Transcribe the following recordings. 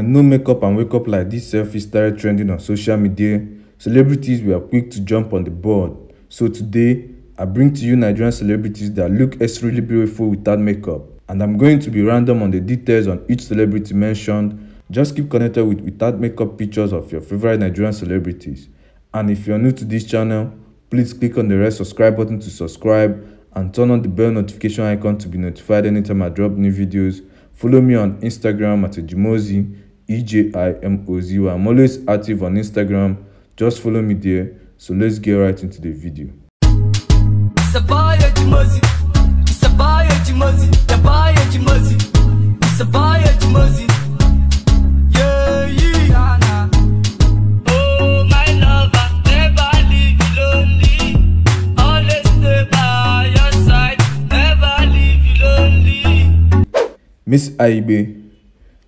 When no makeup and wake up like this selfie started trending on social media, celebrities were quick to jump on the board. So today, I bring to you Nigerian celebrities that look extremely beautiful without makeup. And I'm going to be random on the details on each celebrity mentioned. Just keep connected with without makeup pictures of your favorite Nigerian celebrities. And if you're new to this channel, please click on the red subscribe button to subscribe and turn on the bell notification icon to be notified anytime I drop new videos. Follow me on Instagram at Ejimozi, EJIMOZY. I'm always active on Instagram. Just follow me there. So let's get right into the video. It's a boy Ejimozi. It's a boy Ejimozi. The boy Ejimozi. It's a boy Ejimozi. Yeah, yeah. Oh, my lover, never leave you lonely. Always stay by your side. Never leave you lonely. Miss Aibe.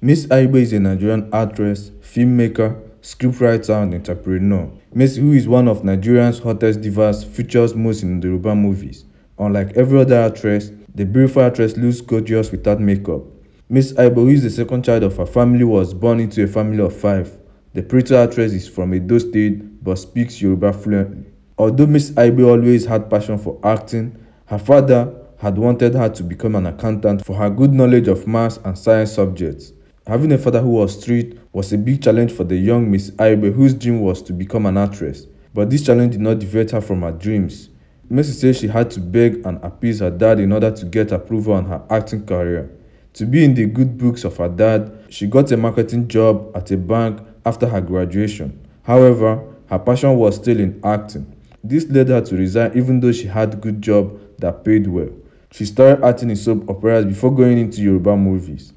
Miss Aibe is a Nigerian actress, filmmaker, scriptwriter, and entrepreneur. Miss, who is one of Nigeria's hottest divas, features most in the Yoruba movies. Unlike every other actress, the beautiful actress looks gorgeous without makeup. Miss Aibe, who is the second child of her family, was born into a family of 5. The pretty actress is from Edo State but speaks Yoruba fluently. Although Miss Aibe always had passion for acting, her father had wanted her to become an accountant for her good knowledge of maths and science subjects. Having a father who was strict was a big challenge for the young Miss Aibe, whose dream was to become an actress. But this challenge did not deviate her from her dreams. Mercy says she had to beg and appease her dad in order to get approval on her acting career. To be in the good books of her dad, she got a marketing job at a bank after her graduation. However, her passion was still in acting. This led her to resign even though she had a good job that paid well. She started acting in soap operas before going into Yoruba movies.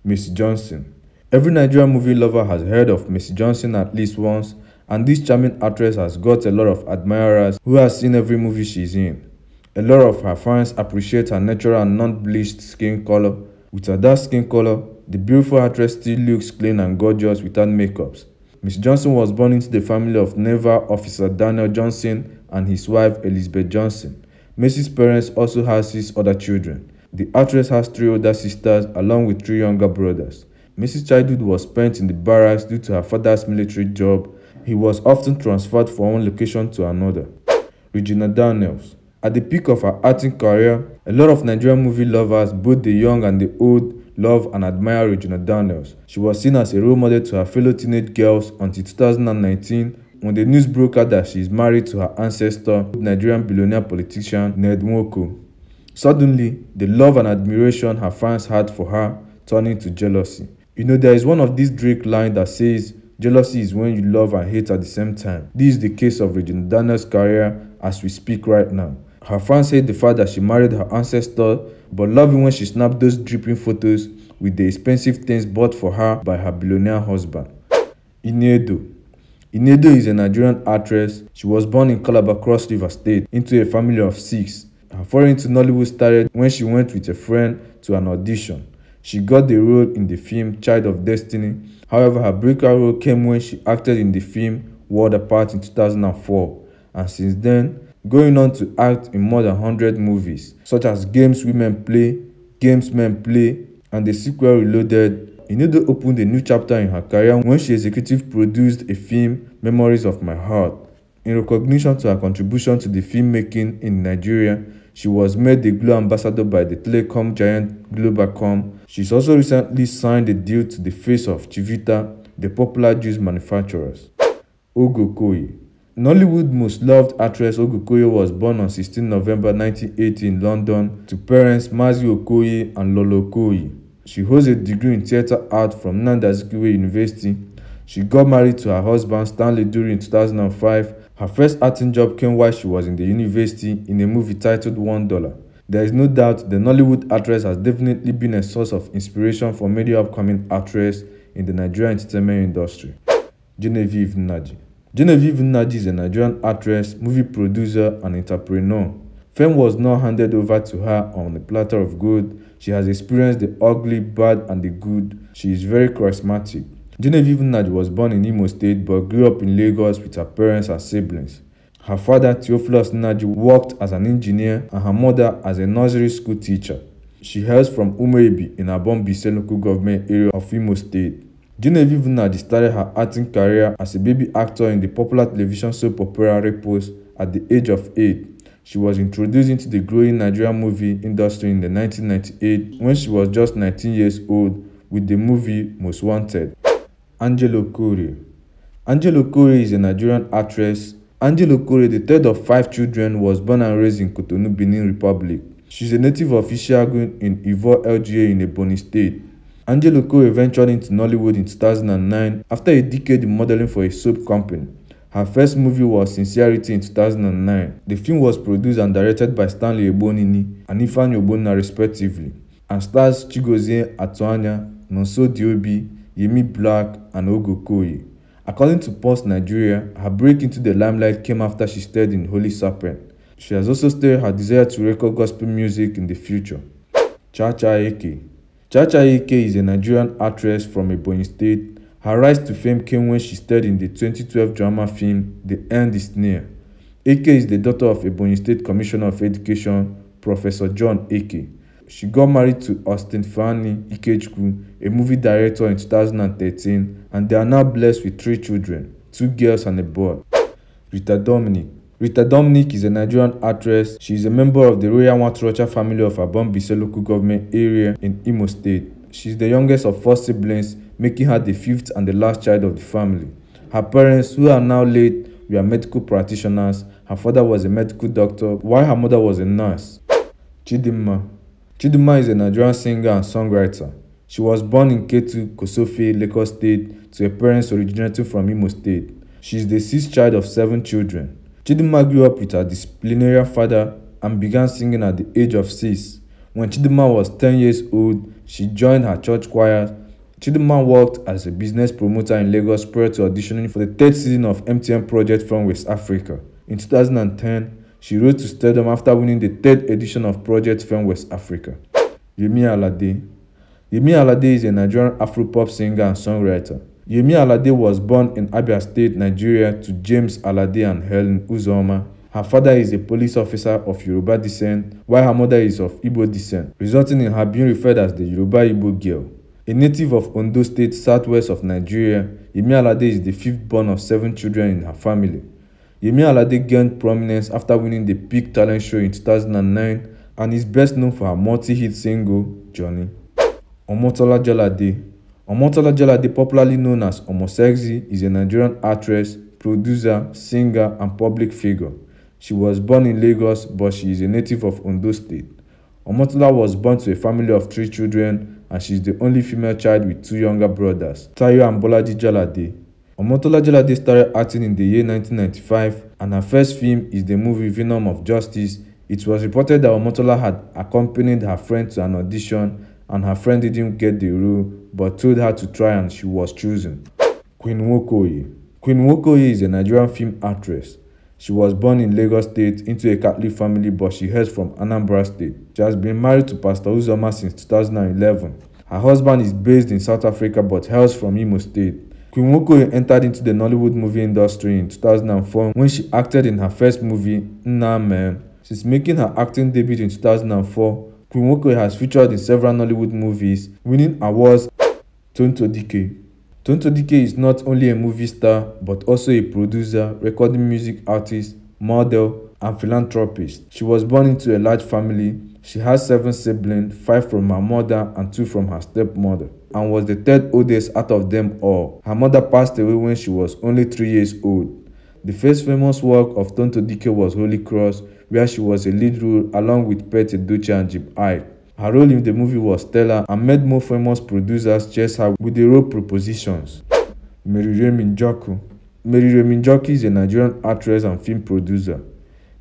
Mercy Johnson. Every Nigerian movie lover has heard of Mercy Johnson at least once, and this charming actress has got a lot of admirers who have seen every movie she's in. A lot of her fans appreciate her natural and non-bleached skin color. With her dark skin color, the beautiful actress still looks clean and gorgeous without makeups. Mercy Johnson was born into the family of Naval Officer Daniel Johnson and his wife Elizabeth Johnson. Mercy's parents also have 6 other children. The actress has 3 older sisters along with 3 younger brothers. Mercy's childhood was spent in the barracks due to her father's military job. He was often transferred from one location to another. Regina Daniels. At the peak of her acting career, a lot of Nigerian movie lovers, both the young and the old, love and admire Regina Daniels. She was seen as a role model to her fellow teenage girls until 2019 when the news broke out that she is married to her ancestor, Nigerian billionaire politician Ned Nwoko. Suddenly, the love and admiration her fans had for her turned into jealousy. You know, there is one of these Drake lines that says, "Jealousy is when you love and hate at the same time." This is the case of Regina Daniels' career as we speak right now. Her fans hate the fact that she married her ancestor, but love it when she snapped those dripping photos with the expensive things bought for her by her billionaire husband. Iniedo. Iniedo is a Nigerian actress. She was born in Calabar, Cross River State, into a family of 6. Her foray into Nollywood started when she went with a friend to an audition. She got the role in the film Child of Destiny. However, her breakout role came when she acted in the film World Apart in 2004. And since then, going on to act in more than 100 movies, such as Games Women Play, Games Men Play, and the sequel Reloaded. Iniedo opened a new chapter in her career when she executive produced a film, Memories of My Heart. In recognition to her contribution to the filmmaking in Nigeria, she was made the Glo Ambassador by the telecom giant Globacom. She's also recently signed a deal to the face of Chivita, the popular juice manufacturers. Ogo Koye. Nollywood's most loved actress Ogo Koye was born on 16 November 1980 in London to parents Mazi Okoye and Lolo Okoye. She holds a degree in theatre art from Nnamdi Azikiwe University. She got married to her husband Stanley during 2005. Her first acting job came while she was in the university in a movie titled $1. There is no doubt the Nollywood actress has definitely been a source of inspiration for many upcoming actresses in the Nigerian entertainment industry. Genevieve Nnaji. Genevieve Nnaji is a Nigerian actress, movie producer, and entrepreneur. Fame was now handed over to her on a platter of gold. She has experienced the ugly, bad, and the good. She is very charismatic. Genevieve Nnaji was born in Imo State but grew up in Lagos with her parents and siblings. Her father, Theophilus Nnaji, worked as an engineer and her mother as a nursery school teacher. She hails from Umuebi in Abombise local government area of Imo State. Genevieve Nnaji started her acting career as a baby actor in the popular television soap opera Repose at the age of 8. She was introduced into the growing Nigerian movie industry in the 1998 when she was just 19 years old with the movie Most Wanted. Angel Okorie. Angel Okorie is a Nigerian actress. Angel Okorie, the third of 5 children, was born and raised in Cotonou, Benin Republic. She is a native of Ishiagun in Ivo LGA in Ebonyi State. Angel Okorie ventured into Nollywood in 2009 after a decade in modeling for a soap company. Her first movie was Sincerity in 2009. The film was produced and directed by Stanley Ebonini and Ifeanyi Ogbonna respectively, and stars Chigozie Atuanya, Nonso Diobi, Yemi Black, and Ogo Koye. According to Pulse Nigeria, her break into the limelight came after she starred in Holy Serpent. She has also stated her desire to record gospel music in the future. Chacha Eke. Chacha Eke is a Nigerian actress from Ebonyi State. Her rise to fame came when she starred in the 2012 drama film The End is Near. Eke is the daughter of Ebonyi State Commissioner of Education, Professor John Eke. She got married to Austin Fani Ikechukwu, a movie director, in 2013, and they are now blessed with 3 children, 2 girls and a boy. Rita Dominic. Rita Dominic is a Nigerian actress. She is a member of the Royal Nwaturocha family of Abombise local government area in Imo State. She is the youngest of 4 siblings, making her the 5th and the last child of the family. Her parents, who are now late, were medical practitioners. Her father was a medical doctor, while her mother was a nurse. Chidinma. Chidinma is a Nigerian singer and songwriter. She was born in Ketu, Kosofe, Lagos State, to her parents originating from Imo State. She is the 6th child of 7 children. Chidinma grew up with her disciplinarian father and began singing at the age of 6. When Chidinma was 10 years old, she joined her church choir. Chidinma worked as a business promoter in Lagos prior to auditioning for the 3rd season of MTN Project from West Africa. In 2010, she rose to stardom after winning the 3rd edition of Project Fame West Africa. Yemi Alade. Yemi Alade is a Nigerian Afro-pop singer and songwriter. Yemi Alade was born in Abia State, Nigeria, to James Alade and Helen Uzoma. Her father is a police officer of Yoruba descent, while her mother is of Igbo descent, resulting in her being referred as the Yoruba Igbo girl. A native of Ondo State, southwest of Nigeria, Yemi Alade is the 5th born of 7 children in her family. Yemi Alade gained prominence after winning the Peak Talent Show in 2009 and is best known for her multi-hit single, Johnny. Omotola Jalade. Omotola Jalade, popularly known as Omosexy, is a Nigerian actress, producer, singer, and public figure. She was born in Lagos, but she is a native of Ondo State. Omotola was born to a family of 3 children, and she is the only female child with 2 younger brothers, Tayo and Bolaji Jalade. Omotola Jalade started acting in the year 1995, and her first film is the movie Venom of Justice. It was reported that Omotola had accompanied her friend to an audition, and her friend didn't get the role, but told her to try and she was chosen. Queen Nwokoye. Queen Nwokoye is a Nigerian film actress. She was born in Lagos State into a Catholic family, but she hails from Anambra State. She has been married to Pastor Uzoma since 2011. Her husband is based in South Africa but hails from Imo State. Queen Nwokoye entered into the Nollywood movie industry in 2004 when she acted in her first movie, Nna Man. Since making her acting debut in 2004, Queen Nwokoye has featured in several Nollywood movies, winning awards. Tonto Dike. Tonto Dike is not only a movie star, but also a producer, recording music artist, model, and philanthropist. She was born into a large family. She has 7 siblings, 5 from her mother and 2 from her stepmother, and was the 3rd oldest out of them all. Her mother passed away when she was only 3 years old. The first famous work of Tonto Dike was Holy Cross, where she was a lead role along with Pet Edochie and Jim Iyke. Her role in the movie was stellar and made more famous producers chase her with the role propositions. Merire Njoku. Merire Njoku is a Nigerian actress and film producer.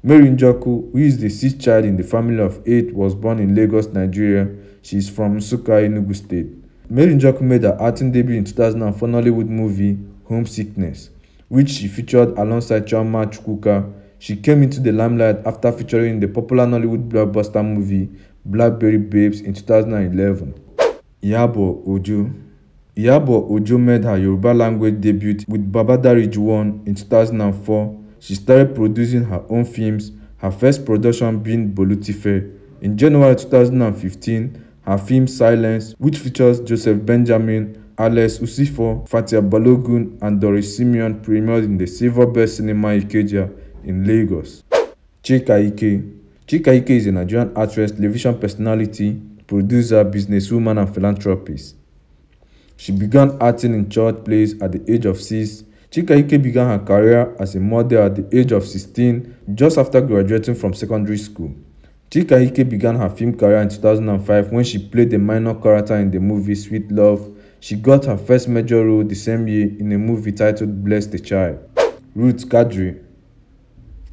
Mary Njoku, who is the 6th child in the family of 8, was born in Lagos, Nigeria. She is from Nsukka, Enugu State. Mary Njoku made her acting debut in 2004 Nollywood movie Homesickness, which she featured alongside Chioma Chukwuka. She came into the limelight after featuring in the popular Nollywood blockbuster movie Blackberry Babes in 2011. Iyabo Ojo. Iyabo Ojo made her Yoruba language debut with Babadari Juwon in 2004. She started producing her own films, her first production being Bolutife. In January 2015, her film Silence, which features Joseph Benjamin, Alex Usifo, Fatia Balogun, and Doris Simeon premiered in the Silver Best Cinema Ikeja in Lagos. Chika Ike. Chika Ike is a Nigerian actress, television personality, producer, businesswoman, and philanthropist. She began acting in church plays at the age of 6. Chika Ike began her career as a model at the age of 16, just after graduating from secondary school. Chika Ike began her film career in 2005 when she played a minor character in the movie Sweet Love. She got her first major role the same year in a movie titled Bless the Child. Ruth Kadri.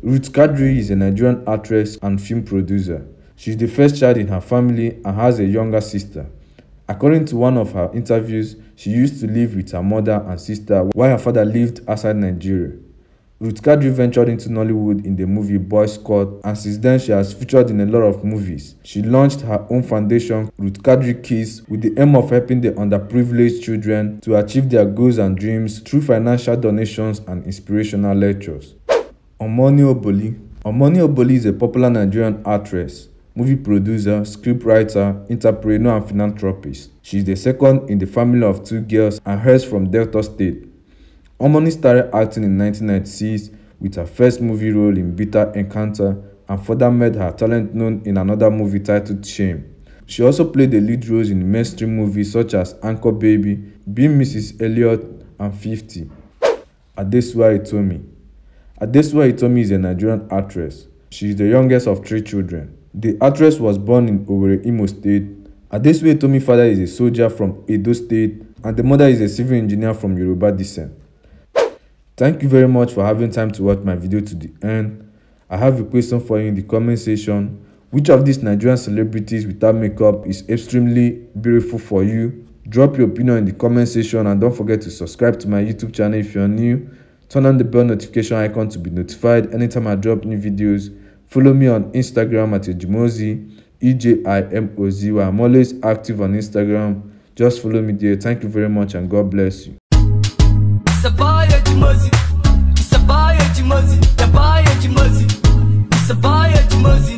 Ruth Kadri is a Nigerian actress and film producer. She is the first child in her family and has a younger sister. According to one of her interviews, she used to live with her mother and sister while her father lived outside Nigeria. Ruth Kadri ventured into Nollywood in the movie Boy Scout, and since then she has featured in a lot of movies. She launched her own foundation, Ruth Kadri Kids, with the aim of helping the underprivileged children to achieve their goals and dreams through financial donations and inspirational lectures. Omoni Oboli. Omoni Oboli is a popular Nigerian actress, movie producer, scriptwriter, entrepreneur, and philanthropist. She is the second in the family of 2 girls and hails from Delta State. Omoni started acting in 1996 with her first movie role in Bitter Encounter and further made her talent known in another movie titled Shame. She also played the lead roles in mainstream movies such as Anchor Baby, Being Mrs. Elliot, and 50. Adesua Itomi. Adesua Itomi is a Nigerian actress. She is the youngest of 3 children. The actress was born in Owerri, Imo State. Adesua Itomi's father is a soldier from Edo State and the mother is a civil engineer from Yoruba descent. Thank you very much for having time to watch my video to the end. I have a question for you in the comment section. Which of these Nigerian celebrities without makeup is extremely beautiful for you? Drop your opinion in the comment section and don't forget to subscribe to my YouTube channel if you're new. Turn on the bell notification icon to be notified anytime I drop new videos. Follow me on Instagram at Ejimozi, EJIMOZY. I'm always active on Instagram. Just follow me there. Thank you very much and God bless you. Sabaya Jimozi, Sabaya Jimozi, Sabaya Jimozi, Sabaya Jimozi.